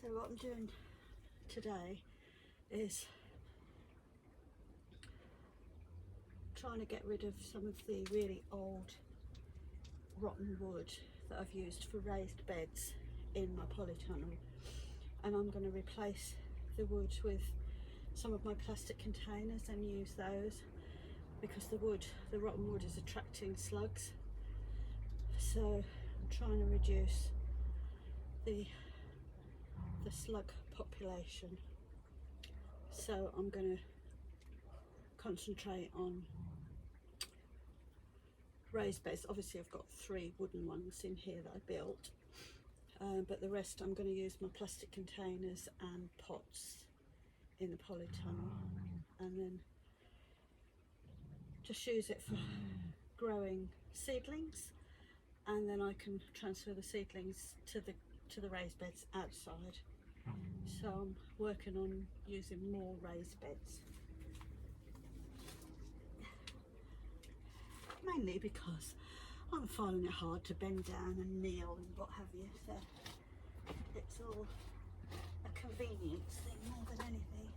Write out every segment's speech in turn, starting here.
So what I'm doing today is trying to get rid of some of the really old rotten wood that I've used for raised beds in my polytunnel, and I'm going to replace the wood with some of my plastic containers and use those because the rotten wood is attracting slugs. So I'm trying to reduce the slug population, so I'm going to concentrate on raised beds. Obviously I've got 3 wooden ones in here that I built, but the rest I'm going to use my plastic containers and pots in the polytunnel, and then just use it for growing seedlings, and then I can transfer the seedlings to the raised beds outside. So I'm working on using more raised beds, mainly because I'm finding it hard to bend down and kneel and what have you, so it's all a convenience thing more than anything.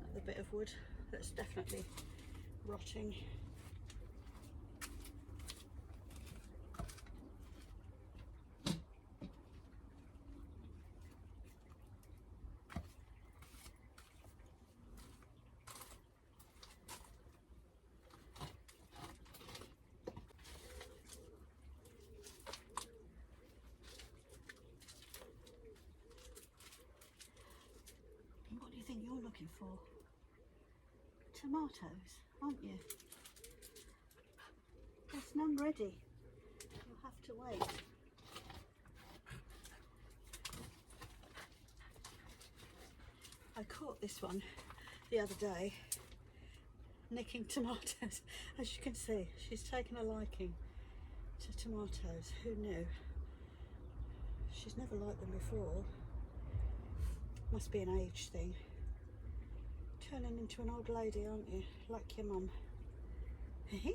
Another bit of wood that's definitely rotting. What do you think you're looking for? Tomatoes, aren't you? There's none ready. You'll have to wait. I caught this one the other day nicking tomatoes. As you can see, she's taken a liking to tomatoes. Who knew? She's never liked them before. Must be an age thing. Turning into an old lady, aren't you? Like your mum. Hey?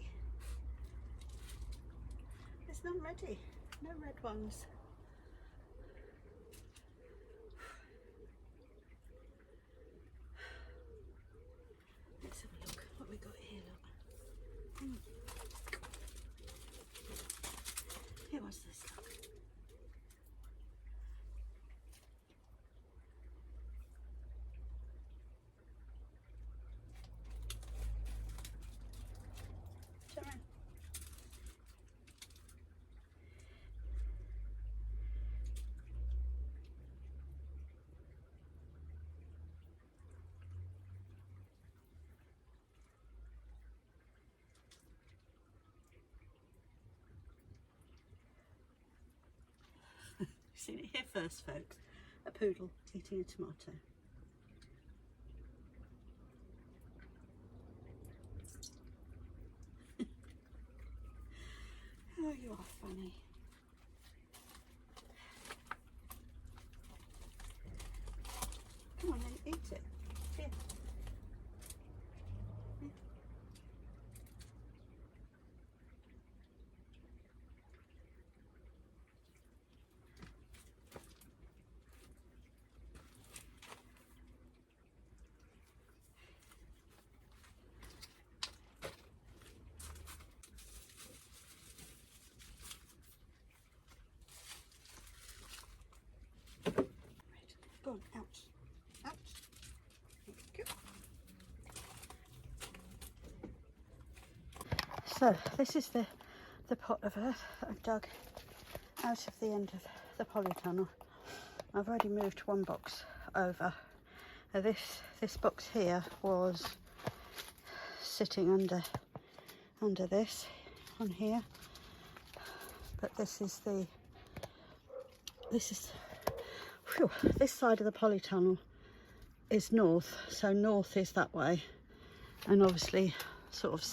There's none ready. No red ones. Let's have a look what we got here. Look. Here was this. Look. Turn around. Seen it here first, folks. A poodle eating a tomato. Oh, you are funny. Come on then, eat it. Here. Here. Go on, out. Out. Thank you. So this is the pot of earth that I've dug out of the end of the polytunnel. I've already moved one box over. Now this box here was sitting under this on here, but this side of the polytunnel is north, so north is that way, and obviously sort of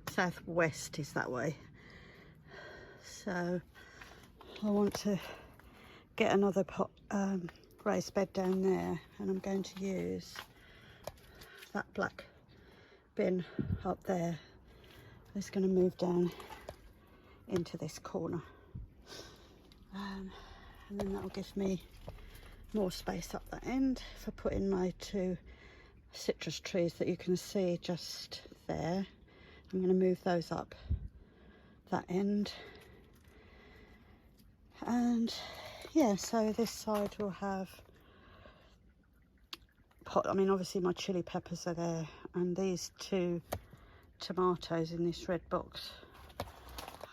southwest is that way. So I want to get another pot raised bed down there, and I'm going to use that black bin up there. It's going to move down into this corner. And then that will give me more space up that end for putting my 2 citrus trees that you can see just there. I'm going to move those up that end. And yeah, so this side will have I mean, obviously my chili peppers are there, and these 2 tomatoes in this red box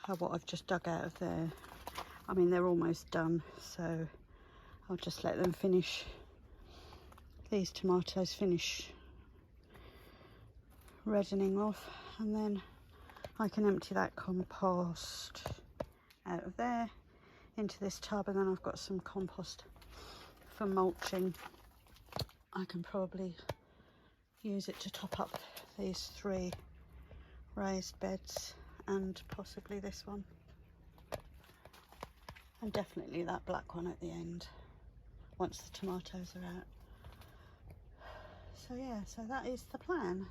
are what I've just dug out of there. I mean, they're almost done, so I'll just let them finish. These tomatoes finish reddening off, and then I can empty that compost out of there into this tub, and then I've got some compost for mulching. I can probably use it to top up these 3 raised beds, and possibly this one, and definitely that black one at the end once the tomatoes are out. So yeah, so that is the plan.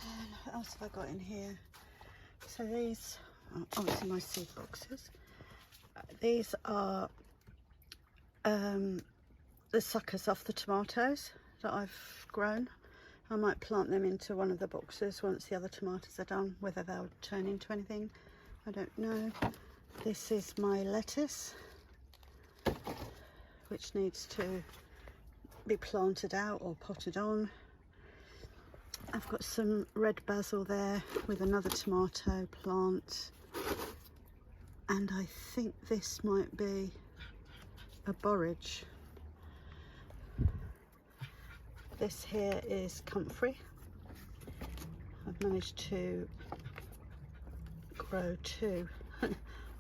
And what else have I got in here? So these are obviously my seed boxes. These are the suckers off the tomatoes that I've grown. I might plant them into one of the boxes once the other tomatoes are done. Whether they'll turn into anything, I don't know. This is my lettuce, which needs to be planted out or potted on. I've got some red basil there with another tomato plant, and I think this might be a borage. This here is comfrey. I've managed to grow 2.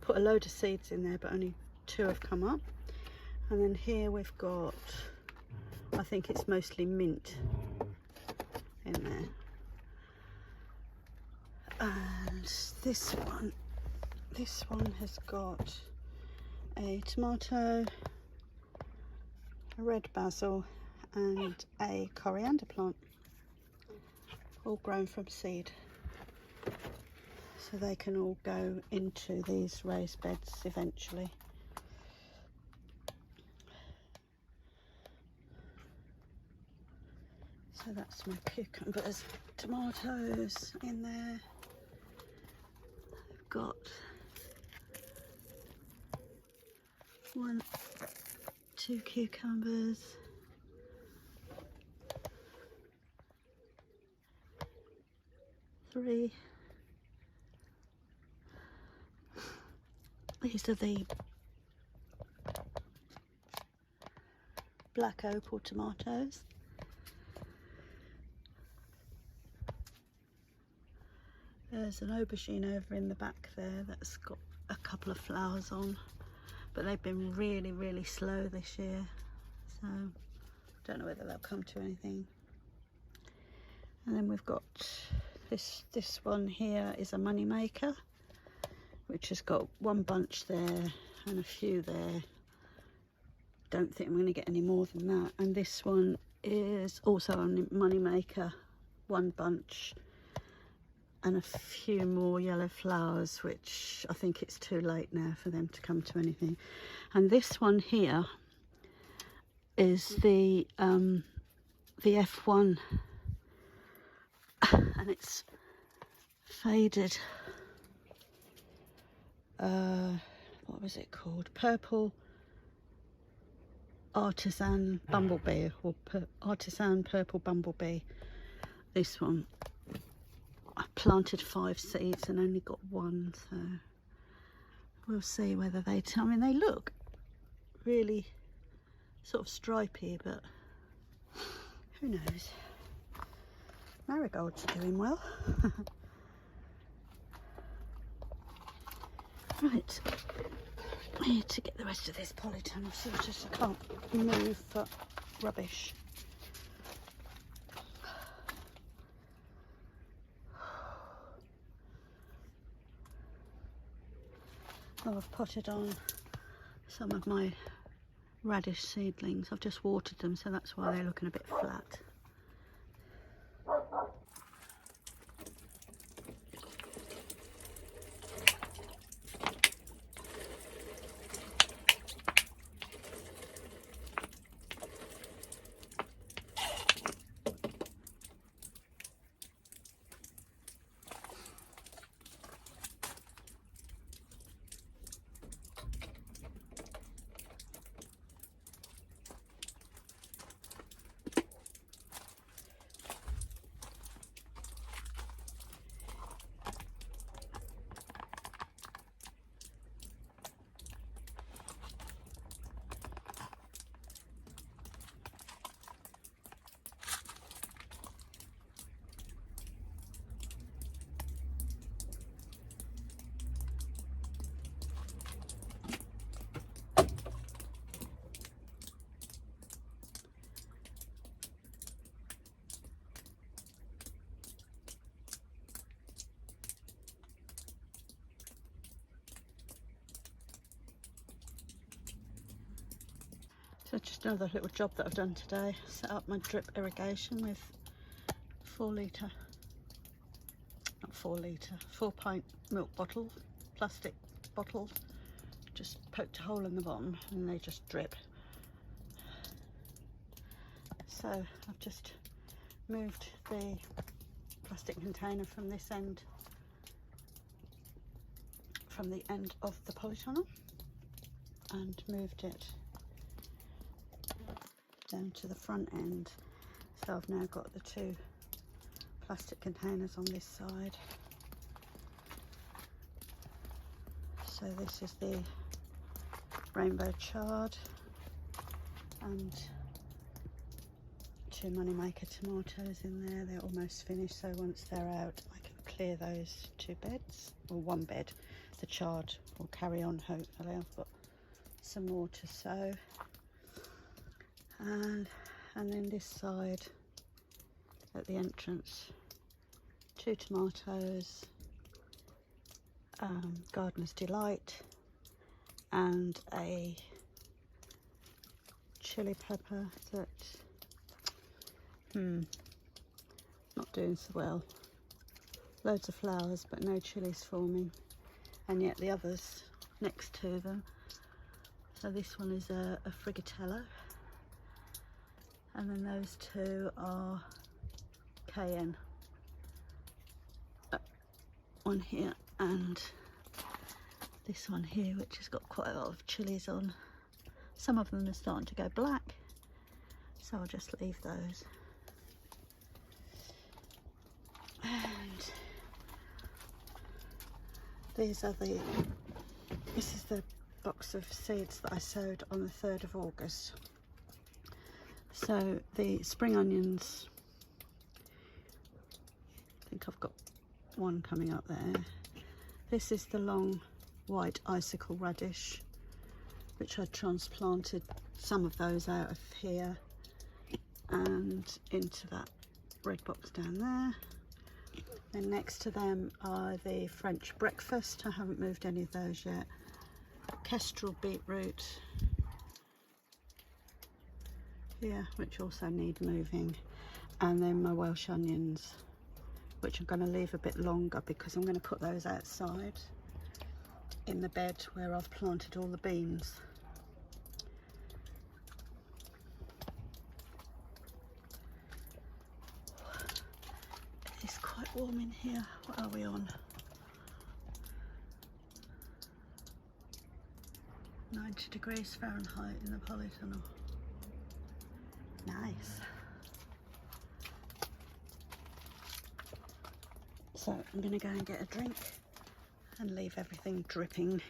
Put a load of seeds in there, but only 2 have come up. And then here we've got, I think it's mostly mint in there. And this one has got a tomato, a red basil, and a coriander plant, all grown from seed. So they can all go into these raised beds eventually. So that's my cucumbers, tomatoes in there. I've got 1, 2 cucumbers, 3. These are the black opal tomatoes. There's an aubergine over in the back there that's got a couple of flowers on, but they've been really slow this year, so don't know whether they'll come to anything. And then we've got this one here is a money maker, which has got 1 bunch there and a few there. Don't think I'm going to get any more than that. And this one is also a money maker, 1 bunch and a few more yellow flowers, which I think it's too late now for them to come to anything. And this one here is the F1, and it's faded. What was it called? Purple Artisan Bumblebee, or Artisan Purple Bumblebee. This one. I planted 5 seeds and only got 1, so we'll see whether they I mean, they look really sort of stripy, but who knows. Marigolds are doing well. Right, I need to get the rest of this polytunnel sorted. I can't move for rubbish. Oh, I've potted on some of my radish seedlings. I've just watered them, so that's why they're looking a bit flat. So just another little job that I've done today. Set up my drip irrigation with 4 pint milk bottle, plastic bottle. Just poked a hole in the bottom and they just drip. So I've just moved the plastic container from this end, from the end of the polytunnel, and moved it down to the front end. So I've now got the 2 plastic containers on this side. So this is the rainbow chard and 2 moneymaker tomatoes in there. They're almost finished, so once they're out I can clear those 2 beds, or 1 bed. The chard will carry on, hopefully. I've got some more to sow, and then this side at the entrance, 2 tomatoes, Gardener's Delight, and a chili pepper that not doing so well. Loads of flowers but no chilies forming, and yet the others next to them. So this one is a frigatella, and then those 2 are cayenne. One here and this one here, which has got quite a lot of chilies on. Some of them are starting to go black, so I'll just leave those. And this is the box of seeds that I sowed on the 3rd of August. So the spring onions, I think I've got 1 coming up there. This is the long white icicle radish, which I transplanted some of those out of here and into that red box down there. And next to them are the French breakfast. I haven't moved any of those yet. Kestrel beetroot here, which also need moving, and then my Welsh onions, which I'm going to leave a bit longer because I'm going to put those outside in the bed where I've planted all the beans. It's quite warm in here. What are we on? 90 degrees Fahrenheit in the polytunnel. Nice. So I'm going to go and get a drink and leave everything dripping.